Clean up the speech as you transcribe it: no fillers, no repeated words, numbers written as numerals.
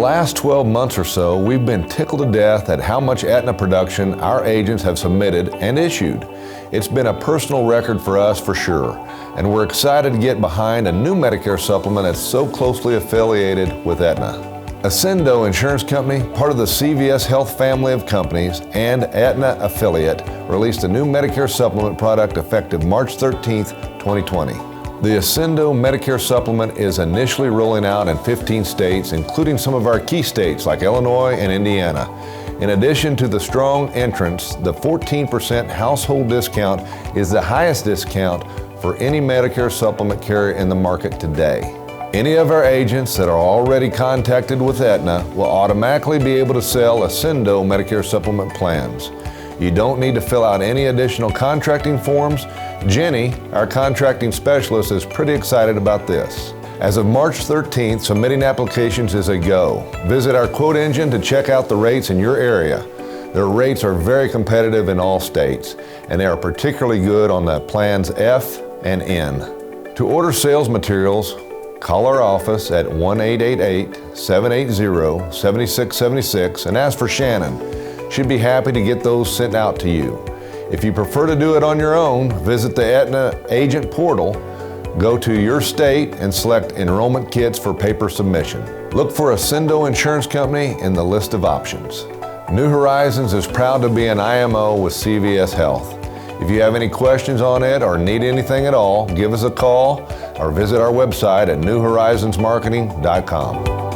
last 12 months or so, we've been tickled to death at how much Aetna production our agents have submitted and issued. It's been a personal record for us for sure, and we're excited to get behind a new Medicare supplement that's so closely affiliated with Aetna. Accendo Insurance Company, part of the CVS Health family of companies and Aetna affiliate, released a new Medicare supplement product effective March 13th, 2020. The Accendo Medicare Supplement is initially rolling out in 15 states, including some of our key states like Illinois and Indiana. In addition to the strong entrance, the 14% household discount is the highest discount for any Medicare supplement carrier in the market today. Any of our agents that are already contacted with Aetna will automatically be able to sell Accendo Medicare Supplement plans. You don't need to fill out any additional contracting forms. Jenny, our contracting specialist, is pretty excited about this. As of March 13th, submitting applications is a go. Visit our quote engine to check out the rates in your area. Their rates are very competitive in all states, and they are particularly good on the plans F and N. To order sales materials, call our office at 1-888-780-7676 and ask for Shannan. She'd be happy to get those sent out to you. If you prefer to do it on your own, visit the Aetna agent portal, go to your state and select enrollment kits for paper submission. Look for Accendo Insurance Company in the list of options. New Horizons is proud to be an IMO with CVS Health. If you have any questions on it or need anything at all, give us a call or visit our website at newhorizonsmarketing.com.